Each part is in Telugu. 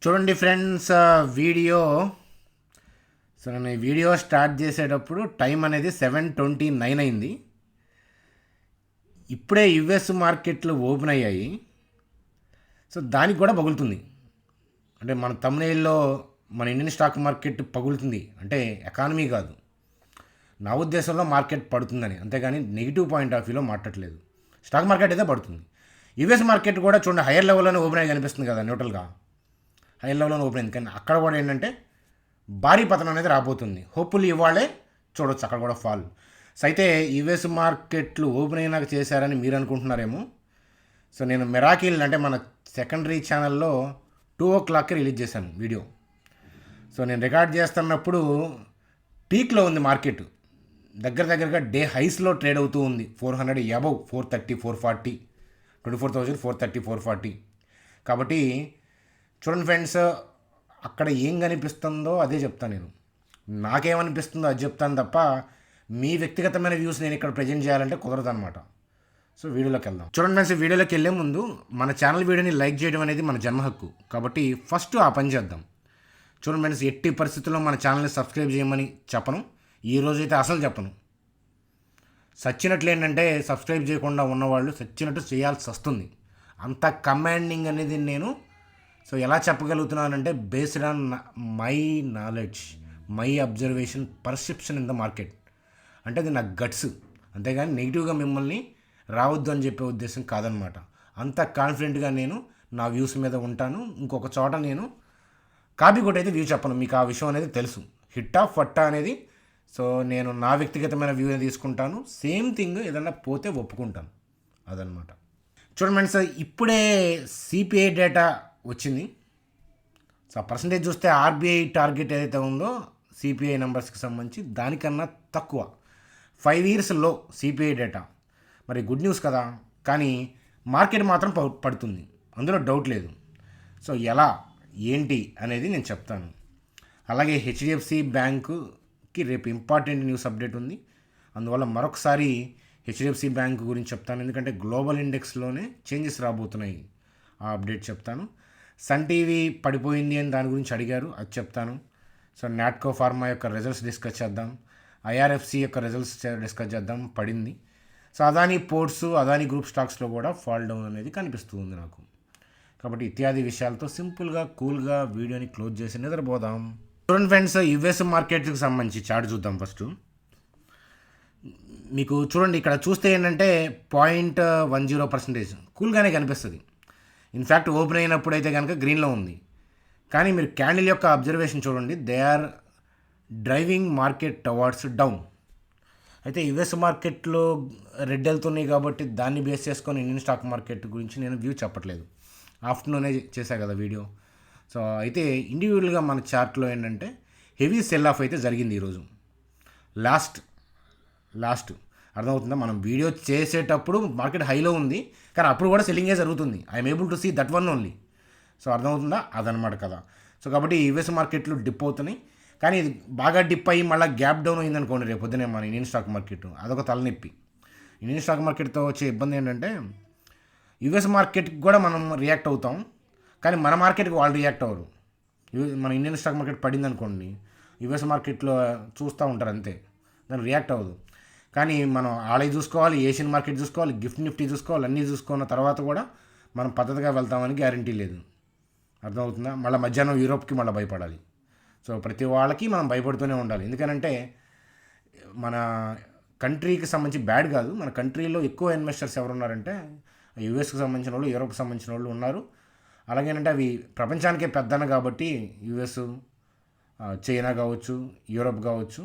చూడండి ఫ్రెండ్స్, వీడియో నేను ఈ వీడియో స్టార్ట్ చేసేటప్పుడు టైం అనేది 7:29 అయింది. ఇప్పుడే యుఎస్ మార్కెట్లు ఓపెన్ అయ్యాయి. దానికి కూడా పగులుతుంది. అంటే మన తమిళలో మన ఇండియన్ స్టాక్ మార్కెట్ పగులుతుంది అంటే ఎకానమీ కాదు, నా ఉద్దేశంలో మార్కెట్ పడుతుందని, అంతేగాని నెగిటివ్ పాయింట్ ఆఫ్ వ్యూలో మాట్లాడలేదు. స్టాక్ మార్కెట్ అయితే పడుతుంది. యుఎస్ మార్కెట్ కూడా చూడండి హైయర్ లెవెల్లోనే ఓపెన్ అయ్యి కనిపిస్తుంది కదా, న్యూట్రల్గా హైయర్ లెవెల్లోనే ఓపెన్ అయింది. కానీ అక్కడ కూడా ఏంటంటే భారీ పతనం అనేది రాబోతుంది. హోప్ఫుల్లీ ఇవాళే చూడొచ్చు అక్కడ కూడా ఫాల్. అయితే యుఎస్ మార్కెట్లు ఓపెన్ అయినాక చేశారని మీరు అనుకుంటున్నారేమో. నేను మిరాకిల్ అంటే మన సెకండరీ ఛానల్లో 2 o'clockకి రిలీజ్ చేశాను వీడియో. నేను రికార్డ్ చేస్తున్నప్పుడు పీక్లో ఉంది మార్కెట్, దగ్గరగా డే హైస్లో ట్రేడ్ అవుతూ ఉంది. 400 అబవ్ 430 440 24,430 440. కాబట్టి చూడండి ఫ్రెండ్స్, అక్కడ ఏం కనిపిస్తుందో అదే చెప్తాను. నేను నాకేమనిపిస్తుందో అది చెప్తాను తప్ప మీ వ్యక్తిగతమైన వ్యూస్ నేను ఇక్కడ ప్రజెంట్ చేయాలంటే కుదరదు అనమాట. వీడియోలోకి వెళ్దాం. చూడండి ఫ్రెండ్స్, వీడియోలోకి వెళ్ళే ముందు మన ఛానల్ వీడియోని లైక్ చేయడం అనేది మన జన్మ హక్కు. కాబట్టి ఫస్ట్ ఆ పని చేద్దాం. చూడండి ఫ్రెండ్స్, ఎట్టి పరిస్థితుల్లో మన ఛానల్ని సబ్స్క్రైబ్ చేయమని చెప్పను, ఈరోజు అయితే అసలు చెప్పను. సచ్చినట్లు ఏంటంటే సబ్స్క్రైబ్ చేయకుండా ఉన్నవాళ్ళు సచ్చినట్టు చేయాల్సి వస్తుంది. అంత కమాండింగ్ అనేది నేను ఎలా చెప్పగలుగుతున్నానంటే based on my knowledge, my observation, perception in the market. అంటే అది నా గట్స్, అంతేగాని నెగిటివ్గా మిమ్మల్ని రావద్దు అని చెప్పే ఉద్దేశం కాదనమాట. అంత కాన్ఫిడెంట్గా నేను నా వ్యూస్ మీద ఉంటాను. ఇంకొక చోట నేను కాపీ కొట్టి అయితే వ్యూ చెప్పను, మీకు ఆ విషయం అనేది తెలుసు. హిట్టా ఫట్టా అనేది నేను నా వ్యక్తిగతమైన వ్యూ తీసుకుంటాను. సేమ్ థింగ్ ఏదన్నా పోతే ఒప్పుకుంటాను, అదనమాట. చూడండి ఫ్రెండ్స్, ఇప్పుడే సిపిఐ డేటా వచ్చింది. పర్సంటేజ్ చూస్తే ఆర్బీఐ టార్గెట్ ఏదైతే ఉందో సిపిఐ నెంబర్స్కి సంబంధించి దానికన్నా తక్కువ 5 years లో సిపిఐ డేటా. మరి గుడ్ న్యూస్ కదా, కానీ మార్కెట్ మాత్రం పడుతుంది, అందులో డౌట్ లేదు. ఎలా ఏంటి అనేది నేను చెప్తాను. అలాగే హెచ్డిఎఫ్సి బ్యాంకుకి రేపు ఇంపార్టెంట్ న్యూస్ అప్డేట్ ఉంది, అందువల్ల మరొకసారి హెచ్డిఎఫ్సి బ్యాంక్ గురించి చెప్తాను. ఎందుకంటే గ్లోబల్ ఇండెక్స్లోనే చేంజెస్ రాబోతున్నాయి, ఆ అప్డేట్ చెప్తాను. సన్ టీవీ పడిపోయింది అని దాని గురించి అడిగారు, అది చెప్తాను. నాట్కో ఫార్మా యొక్క రిజల్ట్స్ డిస్కస్ చేద్దాం. ఐఆర్ఎఫ్సి యొక్క రిజల్ట్స్ డిస్కస్ చేద్దాం, పడింది. అదానీ పోర్ట్స్, అదానీ గ్రూప్ స్టాక్స్లో కూడా ఫాల్ డౌన్ అనేది కనిపిస్తూ ఉంది నాకు. కాబట్టి ఇత్యాది విషయాలతో సింపుల్గా కూల్గా వీడియోని క్లోజ్ చేసి నిద్రపోదాం. చూడండి ఫ్రెండ్స్, యుఎస్ మార్కెట్కి సంబంధించి చార్ట్ చూద్దాం ఫస్ట్. మీకు చూడండి, ఇక్కడ చూస్తే ఏంటంటే 0.10% కూల్గానే కనిపిస్తుంది. ఇన్ఫ్యాక్ట్ ఓపెన్ అయినప్పుడు అయితే కనుక గ్రీన్లో ఉంది. కానీ మీరు క్యాండిల్ యొక్క అబ్జర్వేషన్ చూడండి, they are driving market towards down. అయితే యుఎస్ మార్కెట్లో రెడ్ వెళ్తున్నాయి కాబట్టి దాన్ని బేస్ చేసుకొని ఇండియన్ స్టాక్ మార్కెట్ గురించి నేను వ్యూ చెప్పట్లేదు, ఆఫ్టర్నూనే చేశా కదా వీడియో. అయితే ఇండివిజువల్గా మన చార్ట్లో ఏంటంటే హెవీ సెల్ ఆఫ్ అయితే జరిగింది ఈరోజు. లాస్ట్ అర్థమవుతుందా, మనం వీడియో చేసేటప్పుడు మార్కెట్ హైలో ఉంది, కానీ అప్పుడు కూడా సెల్లింగే జరుగుతుంది. I'm able to see that one only. అర్థమవుతుందా, అదనమాట కదా. కాబట్టి యుఎస్ మార్కెట్లు డిప్ అవుతున్నాయి, కానీ ఇది బాగా డిప్ అయ్యి మళ్ళీ గ్యాప్ డౌన్ అయిందనుకోండి రేపు పొద్దునే మన ఇండియన్ స్టాక్ మార్కెట్, అదొక తలనొప్పి. ఇండియన్ స్టాక్ మార్కెట్తో వచ్చే ఇబ్బంది ఏంటంటే యుఎస్ మార్కెట్కి కూడా మనం రియాక్ట్ అవుతాం, కానీ మన మార్కెట్కి వాళ్ళు రియాక్ట్ అవ్వరు. మన ఇండియన్ స్టాక్ మార్కెట్ పడింది అనుకోండి, యుఎస్ మార్కెట్లో చూస్తూ ఉంటారు అంతే, దాన్ని రియాక్ట్ అవ్వదు. కానీ మనం ఆలయ చూసుకోవాలి, ఏషియన్ మార్కెట్ చూసుకోవాలి, గిఫ్ట్ నిఫ్టీ చూసుకోవాలి, అన్నీ చూసుకున్న తర్వాత కూడా మనం పద్ధతిగా వెళ్తామని గ్యారంటీ లేదు. అర్థమవుతుందా, మళ్ళీ మధ్యాహ్నం యూరోప్కి మళ్ళీ భయపడాలి. ప్రతి వాళ్ళకి మనం భయపడుతూనే ఉండాలి. ఎందుకనంటే మన కంట్రీకి సంబంధించి బ్యాడ్ కాదు, మన కంట్రీలో ఎక్కువ ఇన్వెస్టర్స్ ఎవరు ఉన్నారంటే యూఎస్కి సంబంధించిన వాళ్ళు, యూరోప్కి సంబంధించిన వాళ్ళు ఉన్నారు. అలాగేనంటే అవి ప్రపంచానికే పెద్దన కాబట్టి యుఎస్, చైనా కావచ్చు, యూరోప్ కావచ్చు,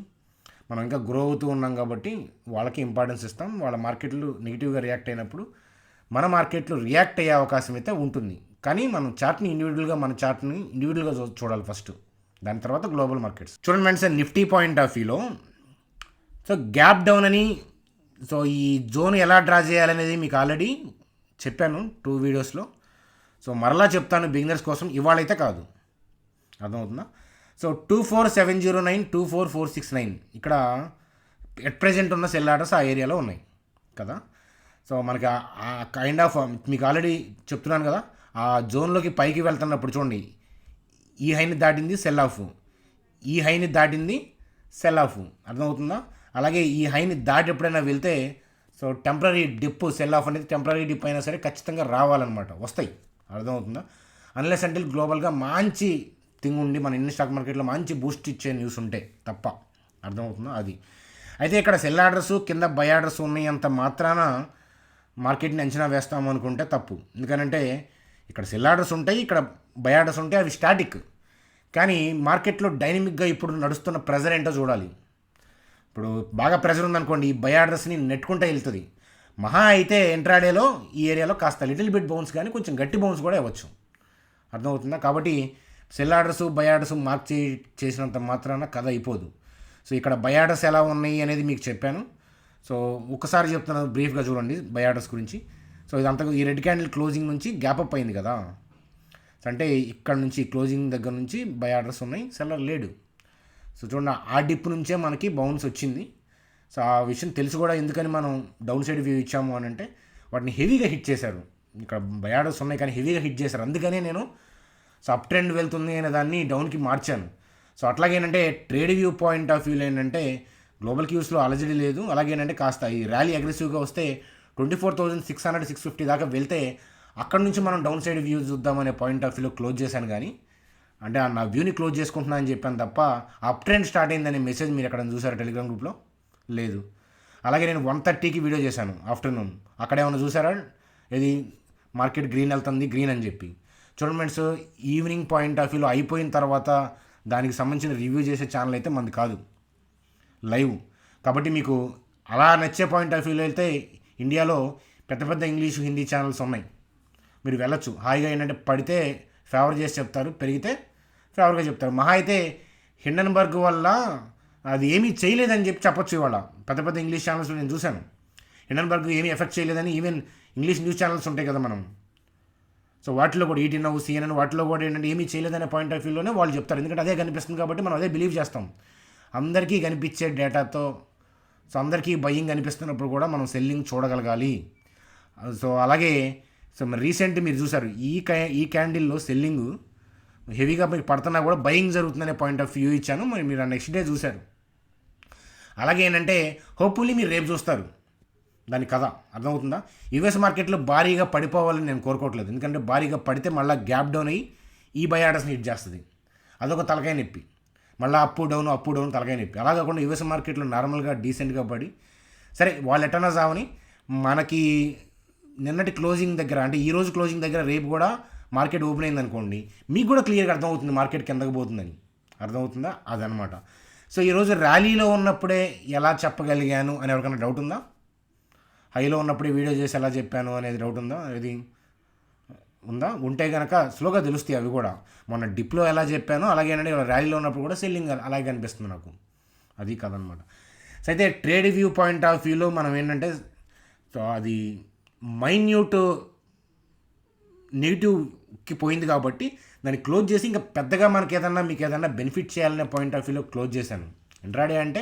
మనం ఇంకా గ్రో అవుతూ ఉన్నాం కాబట్టి వాళ్ళకి ఇంపార్టెన్స్ ఇస్తాం. వాళ్ళ మార్కెట్లు నెగిటివ్గా రియాక్ట్ అయినప్పుడు మన మార్కెట్లు రియాక్ట్ అయ్యే అవకాశం అయితే ఉంటుంది. కానీ మనం చార్ట్ని ఇండివిజువల్గా చూడాలి ఫస్ట్, దాని తర్వాత గ్లోబల్ మార్కెట్స్. చూడండి ఫ్రెండ్స్, నిఫ్టీ పాయింట్ ఆఫ్ వ్యూలో గ్యాప్ డౌన్ అని ఈ జోన్ ఎలా డ్రా చేయాలనేది మీకు ఆల్రెడీ చెప్పాను 2 వీడియోస్లో. మరలా చెప్తాను బిగినర్స్ కోసం, ఇవాళైతే కాదు, అర్థమవుతుందా. 24709 24469 ఇక్కడ ఎట్ ప్రెజెంట్ ఉన్న సెల్ ఆర్డర్స్ ఆ ఏరియాలో ఉన్నాయి కదా. మనకి కైండ్ ఆఫ్ మీకు ఆల్రెడీ చెప్తున్నాను కదా, ఆ జోన్లోకి పైకి వెళ్తున్నప్పుడు చూడండి ఈ హైని దాటింది సెల్ ఆఫ్, ఈ హైని దాటింది సెల్ ఆఫ్. అర్థమవుతుందా? అలాగే ఈ హైని దాటి ఎప్పుడైనా వెళ్తే so temporary dip, cell of అనేది టెంపరీ డిప్ అయినా సరే ఖచ్చితంగా రావాలన్నమాట, వస్తాయి. అర్థమవుతుందా? అన్లెస్ అంటే గ్లోబల్గా మంచి థింగ్ ఉండి మన ఇండియన్ స్టాక్ మార్కెట్లో మంచి బూస్ట్ ఇచ్చే న్యూస్ ఉంటే తప్ప. అర్థమవుతుందా? అది అయితే ఇక్కడ సెల్ ఆర్డర్స్ కింద బై ఆర్డర్స్ ఉన్నాయి అంత మాత్రాన మార్కెట్ని అంచనా వేస్తాము అనుకుంటే తప్పు. ఎందుకనంటే ఇక్కడ సెల్ ఆర్డర్స్ ఉంటాయి, ఇక్కడ బై ఆర్డర్స్ ఉంటాయి, అవి స్టాటిక్. కానీ మార్కెట్లో డైనమిక్గా ఇప్పుడు నడుస్తున్న ప్రెజర్ ఏంటో చూడాలి. ఇప్పుడు బాగా ప్రెజర్ ఉందనుకోండి, ఈ బై ఆర్డర్స్ని నెట్టుకుంటే వెళ్తుంది. మహా అయితే ఇంట్రాడేలో ఈ ఏరియాలో కాస్త లిటిల్ బిట్ బౌన్స్ కానీ కొంచెం గట్టి బౌన్స్ కూడా ఇవ్వచ్చు. అర్థమవుతుందా? కాబట్టి cell orders by orders mark చేసినంత మాత్రాన కథ అయిపోదు. సో ఇక్కడ బై ఆర్డర్స్ ఎలా ఉన్నాయి అనేది మీకు చెప్పాను. సో ఒకసారి చెప్తున్నాను, బ్రీఫ్గా చూడండి బై ఆర్డర్స్ గురించి. సో ఇదంతా ఈ రెడ్ క్యాండిల్ క్లోజింగ్ నుంచి గ్యాప్ అప్ అయింది కదా, అంటే ఇక్కడ నుంచి క్లోజింగ్ దగ్గర నుంచి బై ఆర్డర్స్ ఉన్నాయి, సెల్లర్ లేడు. సో చూడండి, ఆ డిప్ నుంచే మనకి బౌన్స్ వచ్చింది. సో ఆ విషయం తెలిసి కూడా ఎందుకని మనం డౌన్ సైడ్ వ్యూ ఇచ్చాము అని అంటే వాటిని హెవీగా హిట్ చేశారు. ఇక్కడ బై ఆర్డర్స్ ఉన్నాయి కానీ హెవీగా హిట్ చేశారు. అందుకనే నేను సో అప్ ట్రెండ్ వెళ్తుంది అనే దాన్ని డౌన్కి మార్చాను. సో అట్లాగేంటంటే ట్రేడ్ వ్యూ పాయింట్ ఆఫ్ వ్యూలో ఏంటంటే గ్లోబల్ క్యూస్లో అలజడి లేదు. అలాగేంటంటే కాస్త ఈ ర్యాలీ అగ్రెసివ్గా వస్తే 24,600 650 దాకా వెళ్తే అక్కడ నుంచి మనం డౌన్ సైడ్ వ్యూ చూద్దామనే పాయింట్ ఆఫ్ వ్యూలో క్లోజ్ చేశాను. కానీ అంటే నా వ్యూని క్లోజ్ చేసుకుంటున్నా అని చెప్పాను తప్ప అప్ ట్రెండ్ స్టార్ట్ అయిందనే మెసేజ్ మీరు ఎక్కడ చూసారు టెలిగ్రామ్ గ్రూప్లో? లేదు. అలాగే నేను 1:30కి వీడియో చేశాను ఆఫ్టర్నూన్, అక్కడ ఏమైనా చూసారా? ఇది మార్కెట్ గ్రీన్ వెళ్తుంది గ్రీన్ అని చెప్పి. చూడండి ఫ్రెండ్స్, ఈవినింగ్ పాయింట్ ఆఫ్ వ్యూలో అయిపోయిన తర్వాత దానికి సంబంధించిన రివ్యూ చేసే ఛానల్ అయితే మనది కాదు, లైవ్. కాబట్టి మీకు అలా నచ్చే పాయింట్ ఆఫ్ వ్యూలో వెళ్తే ఇండియాలో పెద్ద పెద్ద ఇంగ్లీష్ హిందీ ఛానల్స్ ఉన్నాయి, మీరు వెళ్ళొచ్చు హాయిగా. ఏంటంటే పడితే ఫేవర్ చేసి చెప్తారు, పెరిగితే ఫేవర్గా చెప్తారు. మహా అయితే హిండన్బర్గ్ వల్ల అది ఏమీ చేయలేదని చెప్పి చెప్పొచ్చు. ఇవాళ పెద్ద పెద్ద ఇంగ్లీష్ ఛానల్స్లో నేను చూశాను, హిండన్బర్గ్ ఏమీ ఎఫెక్ట్ చేయలేదని. ఈవెన్ ఇంగ్లీష్ న్యూస్ ఛానల్స్ ఉంటాయి కదా మనం, సో వాటిలో కూడా ఈటీఎన్, సిఎన్ఎన్, వాటిలో కూడా ఏంటంటే ఏమీ చేయలేదనే పాయింట్ ఆఫ్ వ్యూలోనే వాళ్ళు చెప్తారు. ఎందుకంటే అదే కనిపిస్తుంది కాబట్టి మనం అదే బిలీవ్ చేస్తాం. అందరికీ కనిపించే డేటాతో సో అందరికీ బయ్యింగ్ కనిపిస్తున్నప్పుడు కూడా మనం సెల్లింగ్ చూడగలగాలి. సో అలాగే సో మరి రీసెంట్ మీరు చూసారు ఈ క్యాండిల్లో సెల్లింగ్ హెవీగా మీకు పడుతున్నా కూడా బయింగ్ జరుగుతుందనే పాయింట్ ఆఫ్ వ్యూ ఇచ్చాను. మరి మీరు నెక్స్ట్ డే చూశారు. అలాగే ఏంటంటే హోప్ఫుల్లీ మీరు రేపు చూస్తారు దాని కథ. అర్థమవుతుందా? యూఎస్ మార్కెట్లో భారీగా పడిపోవాలని నేను కోరుకోవట్లేదు. ఎందుకంటే భారీగా పడితే మళ్ళీ గ్యాప్ డౌన్ అయ్యి ఈ బై ఆర్డర్స్ని హిట్ చేస్తుంది, అదొక తలకాయ నొప్పి. మళ్ళీ అప్పు డౌన్ తలకాయ నొప్పి. అలా కాకుండా యూఎస్ మార్కెట్లో నార్మల్గా డీసెంట్గా పడి సరే వాళ్ళు ఎటన్నా సావని, మనకి నిన్నటి క్లోజింగ్ దగ్గర అంటే ఈరోజు క్లోజింగ్ దగ్గర రేపు కూడా మార్కెట్ ఓపెన్ అయింది అనుకోండి, మీకు కూడా క్లియర్గా అర్థమవుతుంది మార్కెట్ కిందకు పోతుందని. అర్థమవుతుందా? అదనమాట. సో ఈరోజు ర్యాలీలో ఉన్నప్పుడే ఎలా చెప్పగలిగాను అని ఎవరికైనా డౌట్ ఉందా? హైలో ఉన్నప్పుడే వీడియో చేసి ఎలా చెప్పాను అనేది డౌట్ ఉందా? ఇది ఉందా? ఉంటే కనుక స్లోగా తెలుస్తాయి అవి కూడా. మొన్న డిప్లో ఎలా చెప్పానో అలాగేనండి ర్యాలీలో ఉన్నప్పుడు కూడా సెల్లింగ్ అలాగే అనిపిస్తుంది నాకు. అది కదనమాట. సో అయితే ట్రేడ్ వ్యూ పాయింట్ ఆఫ్ వ్యూలో మనం ఏంటంటే సో అది మైన్యూట్ నెగిటివ్కి పోయింది కాబట్టి దాన్ని క్లోజ్ చేసి ఇంకా పెద్దగా మీకు ఏదన్నా బెనిఫిట్ చేయాలనే పాయింట్ ఆఫ్ వ్యూలో క్లోజ్ చేశాను. ఇంట్రాడే అంటే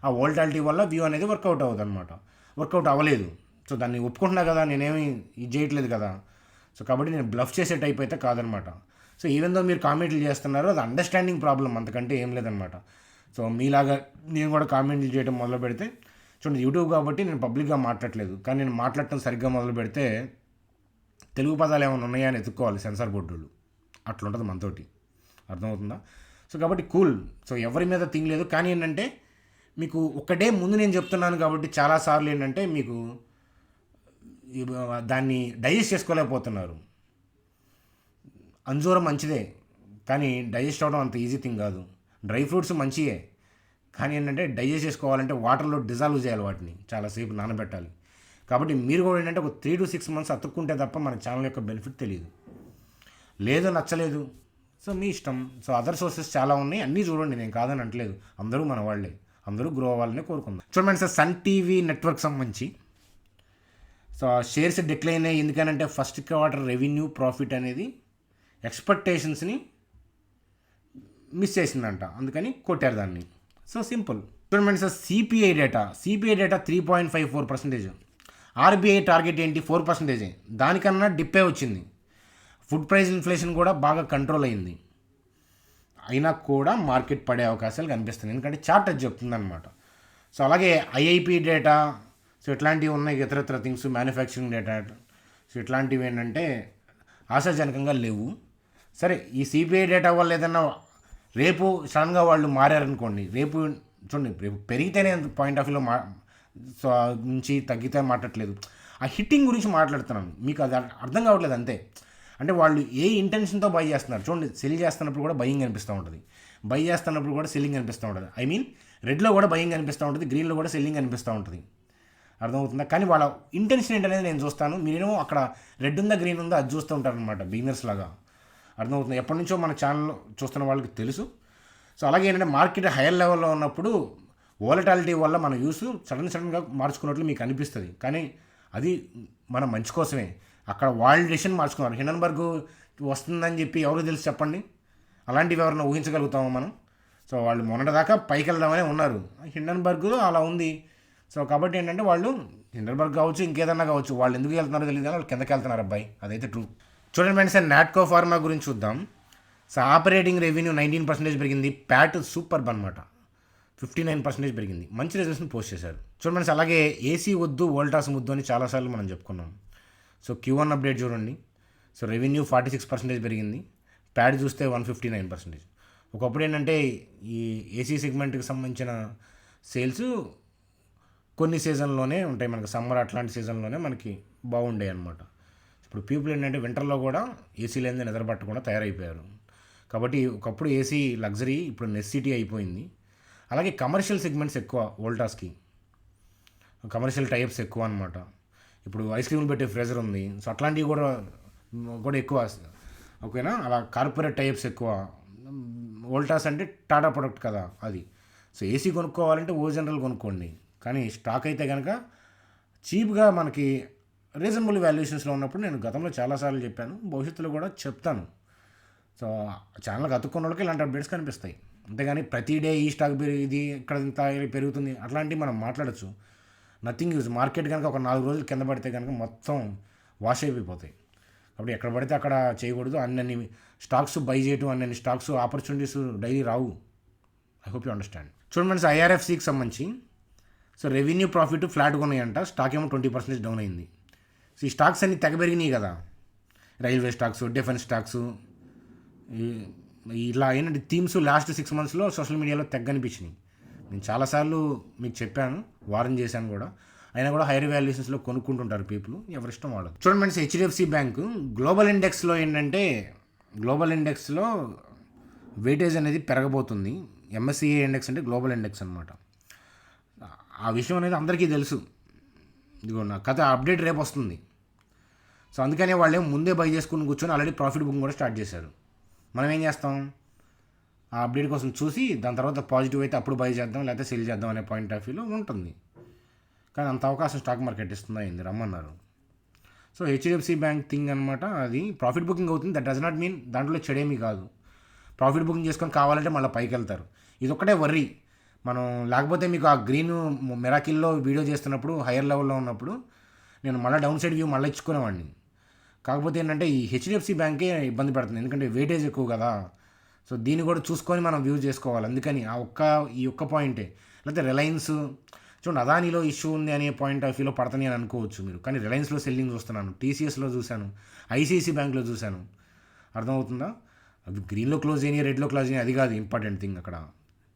ఆ వోల్టాలిటీ వల్ల వ్యూ అనేది వర్కౌట్ అవ్వదు అనమాట. వర్కౌట్ అవ్వలేదు. సో దాన్ని ఒప్పుకుంటున్నా కదా, నేనేమి ఇది చేయట్లేదు కదా. సో కాబట్టి నేను బ్లఫ్ చేసే టైప్ అయితే కాదనమాట. సో ఈవెన్ దో మీరు కామెంట్లు చేస్తున్నారు, అది అండర్స్టాండింగ్ ప్రాబ్లం, అంతకంటే ఏం లేదనమాట. సో మీలాగా నేను కూడా కామెంట్లు చేయడం మొదలు పెడితే చూడండి, యూట్యూబ్ కాబట్టి నేను పబ్లిక్గా మాట్లాడట్లేదు, కానీ నేను మాట్లాడటం సరిగ్గా మొదలు పెడితే తెలుగు పదాలు ఏమైనా ఉన్నాయా అని ఎత్తుక్కోవాలి సెన్సార్ బోర్డులు. అట్లా ఉంటుంది మనతోటి. అర్థమవుతుందా? సో కాబట్టి కూల్. సో ఎవరి మీద థింగ్ లేదు. కానీ ఏంటంటే మీకు ఒకటే ముందు నేను చెప్తున్నాను కాబట్టి చాలాసార్లు ఏంటంటే మీకు దాన్ని డైజెస్ట్ చేసుకోలేకపోతున్నారు. అంజూరం మంచిదే, కానీ డైజెస్ట్ అవ్వడం అంత ఈజీ థింగ్ కాదు. డ్రై ఫ్రూట్స్ మంచియే, కానీ ఏంటంటే డైజెస్ట్ చేసుకోవాలంటే వాటర్లో డిజాల్వ్ చేయాలి, వాటిని చాలాసేపు నానబెట్టాలి. కాబట్టి మీరు కూడా ఏంటంటే ఒక 3 to 6 months అతుక్కుంటే తప్ప మన ఛానల్ యొక్క బెనిఫిట్ తెలియదు. లేదు నచ్చలేదు, సో మీ ఇష్టం. సో అదర్ సోర్సెస్ చాలా ఉన్నాయి, అన్నీ చూడండి, నేను కాదని అంటలేదు. అందరూ మన వాళ్ళే, అందరూ గ్రో అవ్వాలని కోరుకుందాం. చూడండి సార్, సన్ టీవీ నెట్వర్క్ సంబంధించి సో షేర్స్ డిక్లైన్ అయ్యి, ఎందుకనంటే ఫస్ట్ క్వార్టర్ రెవెన్యూ ప్రాఫిట్ అనేది ఎక్స్పెక్టేషన్స్ని మిస్ చేసిందంట, అందుకని కొట్టారు దాన్ని. So simple. చూడండి sir, CPI data 3.54%. RBI target ఏంటి? 4%. దానికన్నా డిప్పే వచ్చింది. ఫుడ్ ప్రైస్ ఇన్ఫ్లేషన్ కూడా బాగా కంట్రోల్ అయింది. అయినా కూడా మార్కెట్ పడే అవకాశాలు కనిపిస్తుంది, ఎందుకంటే చార్ట్ అది చెప్తుందన్నమాట. సో అలాగే ఐఐపి డేటా, సో ఇట్లాంటివి ఉన్నాయి, ఇతరత్ర థింగ్స్, మ్యానుఫ్యాక్చరింగ్ డేటా, సో ఇట్లాంటివి ఏంటంటే ఆశాజనకంగా లేవు. సరే, ఈ సిపిఐ డేటా వల్ల ఏదన్నా రేపు సడన్గా వాళ్ళు మారారనుకోండి, రేపు చూడండి, రేపు పెరిగితేనే పాయింట్ ఆఫ్ వ్యూలో సో నుంచి తగ్గితే మాట్లాడట్లేదు, ఆ హిట్టింగ్ గురించి మాట్లాడుతున్నాను. మీకు అది అర్థం కావట్లేదు అంతే. అంటే వాళ్ళు ఏ ఇంటెన్షన్తో బై చేస్తున్నారు చూడండి. సెల్ చేస్తున్నప్పుడు కూడా బయింగ్ అనిపిస్తూ ఉంటుంది, బై చేస్తున్నప్పుడు కూడా సెల్లింగ్ అనిపిస్తూ ఉంటుంది. ఐ మీన్ రెడ్లో కూడా బయింగ్ అనిపిస్తూ ఉంటుంది, గ్రీన్లో కూడా సెల్లింగ్ అనిపిస్తూ ఉంటుంది. అర్థమవుతుందా? కానీ వాళ్ళ ఇంటెన్షన్ ఏంటనేది నేను చూస్తాను. మీరేమో అక్కడ రెడ్ ఉందా గ్రీన్ ఉందా అది చూస్తూ ఉంటారనమాట, బిగినర్స్ లాగా. అర్థమవుతుంది, ఎప్పటి నుంచో మన ఛానల్ చూస్తున్న వాళ్ళకి తెలుసు. సో అలాగే ఏంటంటే మార్కెట్ హైయర్ లెవెల్లో ఉన్నప్పుడు వోలటాలిటీ వల్ల మన యూస్ సడన్గా మార్చుకున్నట్లు మీకు అనిపిస్తుంది, కానీ అది మన మంచి కోసమే. అక్కడ వాళ్ళు డెసిషన్ మార్చుకున్నారు. హిండన్బర్గ్ వస్తుందని చెప్పి ఎవరు తెలుసు చెప్పండి? అలాంటివి ఎవరైనా ఊహించగలుగుతామో మనం? సో వాళ్ళు మొన్నటిదాకా పైకి వెళ్దామనే ఉన్నారు, హిండన్బర్గ్లో అలా ఉంది. సో కాబట్టి ఏంటంటే వాళ్ళు హిండన్బర్గ్ కావచ్చు, ఇంకేదన్నా కావచ్చు, వాళ్ళు ఎందుకు వెళ్తున్నారో తెలియదు కానీ వాళ్ళు కిందకి వెళ్తున్నారు అబ్బాయి, అదైతే ట్రూ. చూడండి ఫ్రెండ్స్, నాట్కో ఫార్మా గురించి చూద్దాం. సో ఆపరేటింగ్ రెవెన్యూ 19% పెరిగింది, ప్యాట్ సూపర్బ్ అనమాట, 59% పెరిగింది, మంచి రిజల్ట్స్ని పోస్ట్ చేశారు. చూడండి ఫ్రెండ్స్, అలాగే ఏసీ వద్దు వోల్టాస్ ముద్దు అని చాలాసార్లు మనం చెప్పుకున్నాం. సో Q1 అప్డేట్ చూడండి. సో రెవెన్యూ 46% పెరిగింది, ప్యాడ్ చూస్తే 159%. ఒకప్పుడు ఏంటంటే ఈ ఏసీ సెగ్మెంట్కి సంబంధించిన సేల్స్ కొన్ని సీజన్లోనే ఉంటాయి, మనకి సమ్మర్ అట్లాంటి సీజన్లోనే మనకి బాగుండే అనమాట. ఇప్పుడు పీపుల్ ఏంటంటే వింటర్లో కూడా ఏసీ లేని నిద్రపట్టకుండా తయారైపోయారు. కాబట్టి ఒకప్పుడు ఏసీ లగ్జరీ, ఇప్పుడు నెసెసిటీ అయిపోయింది. అలాగే కమర్షియల్ సెగ్మెంట్స్ ఎక్కువ, వోల్టాస్కి కమర్షియల్ టైప్స్ ఎక్కువ అనమాట. ఇప్పుడు ఐస్ క్రీమ్లు పెట్టే ఫ్రీజర్ ఉంది, సో అట్లాంటివి కూడా ఎక్కువ, ఓకేనా. అలా కార్పొరేట్ టైప్స్ ఎక్కువ. వోల్టాస్ అంటే టాటా ప్రొడక్ట్ కదా అది. సో ఏసీ కొనుక్కోవాలంటే ఓ జనరల్ కొనుక్కోండి, కానీ స్టాక్ అయితే కనుక చీప్గా మనకి రీజనబుల్ వాల్యుయేషన్స్లో ఉన్నప్పుడు నేను గతంలో చాలాసార్లు చెప్పాను, భవిష్యత్తులో కూడా చెప్తాను. సో ఛానల్కి అతుక్కున్న వాళ్ళకి ఇలాంటి అప్డేట్స్ కనిపిస్తాయి. అంతేగాని ప్రతి డే ఈ స్టాక్ ఇది ఇక్కడ ఇంత పెరుగుతుంది అట్లాంటివి మనం మాట్లాడచ్చు. Nothing use. మార్కెట్ కనుక ఒక 4 రోజులు కింద పడితే కనుక మొత్తం వాష్ అయిపోతాయి. కాబట్టి ఎక్కడ పడితే అక్కడ చేయకూడదు. అన్ని స్టాక్స్ బై చేయటం, అన్ని stocks opportunities daily Rao. I hope you understand. చూడండి ఫ్రెండ్స్, IRFCకి సంబంధించి సో రెవెన్యూ ప్రాఫిట్ ఫ్లాట్గా ఉన్నాయంట, స్టాక్ ఏమో 20% డౌన్ అయింది. సో ఈ స్టాక్స్ అన్ని తెగ పెరిగినాయి కదా, రైల్వే స్టాక్స్, డిఫెన్స్ స్టాక్స్, ఇలా ఏంటంటే థీమ్స్ లాస్ట్ 6 monthsలో సోషల్ మీడియాలో తెగ్గనిపించినాయి. నేను చాలాసార్లు మీకు చెప్పాను, వార్న్ చేశాను కూడా. అయినా కూడా హైయర్ వాల్యుయేషన్స్లో కొనుక్కుంటుంటారు పీపుల్, ఎవరిష్టం వాళ్ళు. చూడండి ఫ్రెండ్స్, HDFC బ్యాంకు గ్లోబల్ ఇండెక్స్లో ఏంటంటే గ్లోబల్ ఇండెక్స్లో వెయిటేజ్ అనేది పెరగబోతుంది. MSCI ఇండెక్స్ అంటే గ్లోబల్ ఇండెక్స్ అనమాట. ఆ విషయం అనేది అందరికీ తెలుసు. ఇదిగో నా కథ అప్డేట్ రేపు వస్తుంది. సో అందుకనే వాళ్ళు ముందే బై చేసుకుని కూర్చొని ఆల్రెడీ ప్రాఫిట్ బుకింగ్ కూడా స్టార్ట్ చేశారు. మనం ఏం చేస్తాం, ఆ అప్డేట్ కోసం చూసి దాని తర్వాత పాజిటివ్ అయితే అప్పుడు బై చేద్దాం, లేకపోతే సెల్ చేద్దాం అనే పాయింట్ ఆఫ్ వ్యూలో ఉంటుంది. కానీ అంత అవకాశం స్టాక్ మార్కెట్ ఇస్తుందా ఏంది, రమ్మన్నారు. సో HDFC బ్యాంక్ థింగ్ అనమాట, అది ప్రాఫిట్ బుకింగ్ అవుతుంది. దట్ డస్ నాట్ మీన్ దాంట్లో చెడేమీ కాదు. ప్రాఫిట్ బుకింగ్ చేసుకొని కావాలంటే మళ్ళీ పైకి వెళ్తారు. ఇది ఒక్కటే వర్రీ మనం. లేకపోతే మీకు ఆ గ్రీన్ మిరాకిల్లో వీడియో చేస్తున్నప్పుడు హైయర్ లెవెల్లో ఉన్నప్పుడు నేను మళ్ళీ డౌన్ సైడ్ వ్యూ మళ్ళీ ఇచ్చుకునేవాడిని. కాకపోతే ఏంటంటే ఈ HDFC బ్యాంకే ఇబ్బంది పెడుతుంది, ఎందుకంటే వెయిటేజ్ ఎక్కువ కదా. సో దీన్ని కూడా చూసుకొని మనం వ్యూ చేసుకోవాలి. అందుకని ఈ ఒక్క పాయింటే. లేకపోతే రిలయన్స్ చూడండి, అదానిలో ఇష్యూ ఉంది అనే పాయింట్ ఆఫ్ వ్యూలో పడతాని అని అనుకోవచ్చు మీరు, కానీ రిలయన్స్లో సెల్లింగ్ చూస్తున్నాను, TCSలో చూశాను, ICICI బ్యాంక్లో చూశాను. అర్థమవుతుందా? అవి గ్రీన్లో క్లోజ్ అయినాయి, రెడ్లో క్లోజ్ అయినాయి, అది కాదు ఇంపార్టెంట్ థింగ్. అక్కడ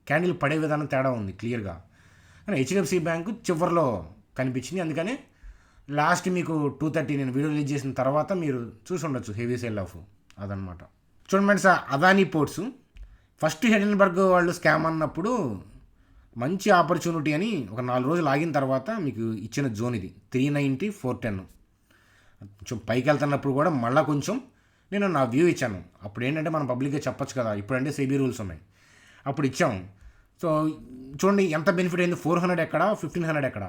క్యాండిల్ పడే విధానం తేడా ఉంది క్లియర్గా. కానీ HDFC బ్యాంకు చివరిలో కనిపించింది. అందుకనే లాస్ట్ మీకు 2:30 నేను వీడియో రిలీజ్ చేసిన తర్వాత మీరు చూసి ఉండొచ్చు హెవీ సేల్ ఆఫ్ అదనమాట. చూడండి friends, Adani ports first Hindenburg వాళ్ళు స్కామ్ అన్నప్పుడు మంచి ఆపర్చునిటీ అని ఒక 4 రోజులు ఆగిన తర్వాత మీకు ఇచ్చిన జోన్ ఇది 390, 410. కొంచెం పైకి వెళ్తున్నప్పుడు కూడా మళ్ళీ కొంచెం నేను నా వ్యూ ఇచ్చాను. అప్పుడు ఏంటంటే మనం పబ్లిక్గా చెప్పొచ్చు కదా, ఇప్పుడంటే సెబీ రూల్స్ ఉన్నాయి, అప్పుడు ఇచ్చాం. సో చూడండి ఎంత బెనిఫిట్ అయింది, 400 ఎక్కడ, 1500 ఎక్కడ.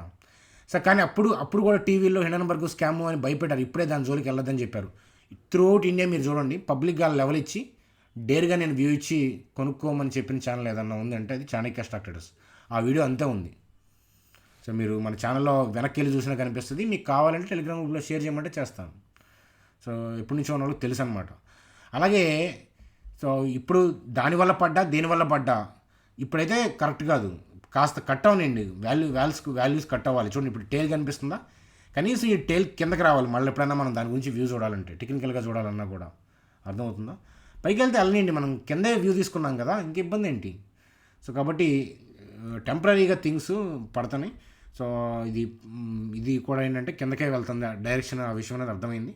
సార్ కానీ అప్పుడు కూడా టీవీలో హిండన్బర్గ్ స్కామ్ అని భయపెట్టారు, ఇప్పుడే దాని జోలికి వెళ్ళొద్దని చెప్పారు. త్రూఅవుట్ ఇండియా మీరు చూడండి, పబ్లిక్గా లెవెల్ ఇచ్చి డేర్గా నేను వ్యూ ఇచ్చి కొనుక్కోమని చెప్పిన ఛానల్ ఏదన్నా ఉంది అంటే అది చాణక్య స్టాక్ ట్రేడర్స్. ఆ వీడియో అంతే ఉంది. సో మీరు మన ఛానల్లో వెనక్కి వెళ్ళి చూసినా కనిపిస్తుంది. మీకు కావాలంటే టెలిగ్రామ్ గ్రూప్లో షేర్ చేయమంటే చేస్తాను. సో ఎప్పటి నుంచో ఉన్న వాళ్ళకి తెలుసు అనమాట. అలాగే సో ఇప్పుడు దానివల్ల పడ్డా దేనివల్ల పడ్డా ఇప్పుడైతే కరెక్ట్ కాదు. కాస్త కట్ అవనండి, వాల్యూస్ కట్ అవ్వాలి. చూడండి ఇప్పుడు టేల్ కనిపిస్తుందా, కనీసం ఈ టేల్ కిందకి రావాలి మళ్ళీ ఎప్పుడైనా మనం దాని గురించి వ్యూ చూడాలంటే, టెక్నికల్గా చూడాలన్నా కూడా. అర్థమవుతుందా? పైకి వెళ్తే వెళ్ళనండి, మనం కిందే వ్యూ తీసుకున్నాం కదా, ఇంక ఇబ్బంది ఏంటి? సో కాబట్టి టెంపరీగా థింగ్స్ పడతాయి. సో ఇది కూడా ఏంటంటే కిందకే వెళ్తుంది డైరెక్షన్, ఆ విషయం అనేది అర్థమైంది.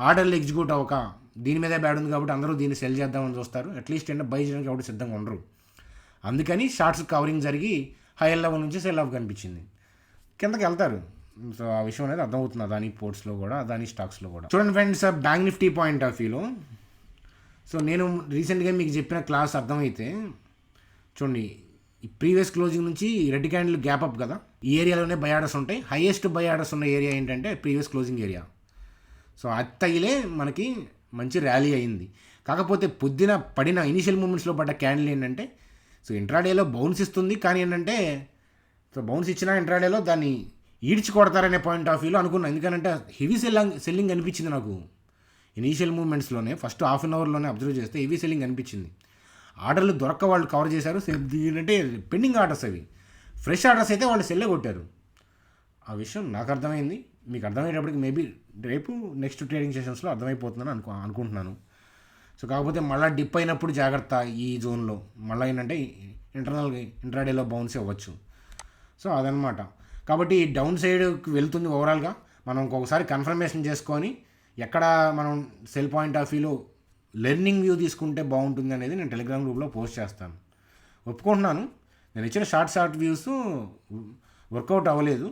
ఆర్డర్లు ఎగ్జిక్యూట్ అవ్వక దీని మీదే బ్యాడ్ ఉంది కాబట్టి అందరూ దీన్ని సెల్ చేద్దామని చూస్తారు. అట్లీస్ట్ ఏంటంటే బై చేయడానికి ఎవరు సిద్ధంగా ఉండరు. అందుకని షార్ట్స్ కవరింగ్ జరిగి హైయర్ లెవెల్ నుంచి సెల్ ఆఫ్ కనిపించింది, కిందకి వెళ్తారు. సో ఆ విషయం అనేది అర్థమవుతుంది అదాని పోర్ట్స్లో కూడా, అదాని స్టాక్స్లో కూడా. చూడండి friends, bank Nifty point of వ్యూలో సో నేను రీసెంట్గా మీకు చెప్పిన క్లాస్ అర్థమైతే చూడండి, ఈ ప్రీవియస్ క్లోజింగ్ నుంచి రెడ్ క్యాండిల్ గ్యాప్ అప్ కదా, ఈ ఏరియాలోనే బై ఆర్డర్స్ ఉంటాయి. హైయెస్ట్ బై ఆర్డర్స్ ఉన్న ఏరియా ఏంటంటే ప్రీవియస్ క్లోజింగ్ ఏరియా. సో అది తగిలే మనకి మంచి ర్యాలీ అయింది. కాకపోతే పొద్దున పడిన ఇనిషియల్ మూమెంట్స్లో పడ్డ క్యాండిల్ ఏంటంటే, సో ఇంట్రాడేలో బౌన్స్ ఇస్తుంది, కానీ ఏంటంటే సో బౌన్స్ ఇచ్చినా ఇంట్రాడేలో దాన్ని ఈడ్చి కొడతారనే పాయింట్ ఆఫ్ వ్యూలో అనుకున్నాను. ఎందుకంటే హెవీ సెల్లింగ్ అనిపించింది నాకు ఇనీషియల్ మూమెంట్స్లోనే. ఫస్ట్ హాఫ్ అన్ అవర్లోనే అబ్జర్వ్ చేస్తే హెవీ సెల్లింగ్ అనిపించింది. ఆర్డర్లు దొరక్క వాళ్ళు కవర్ చేశారు. అంటే పెండింగ్ ఆర్డర్స్ అవి, ఫ్రెష్ ఆర్డర్స్ అయితే వాళ్ళు సెల్లే కొట్టారు. ఆ విషయం నాకు అర్థమైంది. మీకు అర్థమయ్యేటప్పటికి మేబీ రేపు నెక్స్ట్ ట్రేడింగ్ సెషన్స్లో అర్థమైపోతుందని అనుకుంటున్నాను. సో కాకపోతే మళ్ళీ డిప్ అయినప్పుడు జాగ్రత్త. ఈ జోన్లో మళ్ళీ ఏంటంటే ఇంట్రాడేలో బౌన్స్ అవ్వచ్చు. సో అదనమాట. కాబట్టి డౌన్ సైడ్కి వెళ్తుంది ఓవరాల్గా. మనం ఇంకొకసారి కన్ఫర్మేషన్ చేసుకొని ఎక్కడ మనం సెల్ పాయింట్ ఆఫ్ వ్యూలో లెర్నింగ్ వ్యూ తీసుకుంటే బాగుంటుంది అనేది నేను టెలిగ్రామ్ గ్రూప్లో పోస్ట్ చేస్తాను. ఒప్పుకుంటున్నాను, నేను ఇచ్చిన షార్ట్ వ్యూస్ వర్కౌట్ అవ్వలేదు.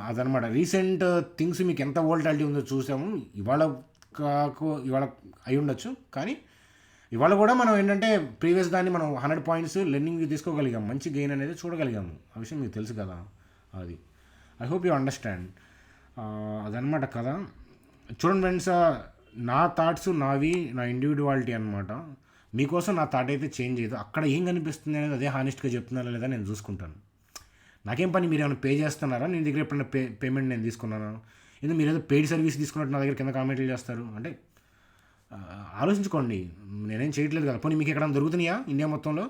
అదనమాట. రీసెంట్ థింగ్స్ మీకు ఎంత వోల్టాలిటీ ఉందో చూసాము. ఇవాళ అయి ఉండొచ్చు, కానీ ఇవాళ కూడా మనం ఏంటంటే ప్రీవియస్ దాన్ని మనం 100 పాయింట్స్ లెర్నింగ్ వ్యూ తీసుకోగలిగాం, మంచి గెయిన్ అనేది చూడగలిగాము. ఆ విషయం మీకు తెలుసు కదా. అది ఐ హోప్ యూ అండర్స్టాండ్. అదనమాట కదా. చూడండి ఫ్రెండ్స్, నా థాట్స్ నావి, నా ఇండివిజువాలిటీ అనమాట. మీకోసం నా థాట్ అయితే చేంజ్ చేయదు. అక్కడ ఏం కనిపిస్తుంది అనేది అదే హానెస్ట్గా చెప్తున్నారా లేదా నేను చూసుకుంటాను. నాకేం పని, మీరు ఏమైనా పే చేస్తున్నారా, నేను దగ్గర ఎప్పుడైనా పేమెంట్ నేను తీసుకున్నాను, ఎందుకు మీరు ఏదో పెయిడ్ సర్వీస్ తీసుకున్నట్టు నా దగ్గర కింద కామెంట్లు చేస్తారు అంటే ఆలోచించుకోండి. నేనేం చేయట్లేదు కదా. పోనీ మీకు ఎక్కడ దొరుకుతున్నాయా ఇండియా మొత్తంలో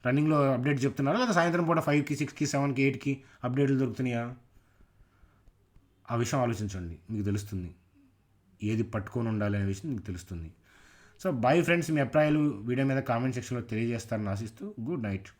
రన్నింగ్లో అప్డేట్ చెప్తున్నారా, లేదా సాయంత్రం పూట 5కి 6కి 7కి 8కి అప్డేట్లు దొరుకుతున్నాయా? ఆ విషయం ఆలోచించండి, మీకు తెలుస్తుంది ఏది పట్టుకొని ఉండాలి అనే విషయం మీకు తెలుస్తుంది. సో బాయ్ ఫ్రెండ్స్, మీ అభిప్రాయాలు వీడియో మీద కామెంట్ సెక్షన్లో తెలియజేస్తారని ఆశిస్తూ గుడ్ నైట్.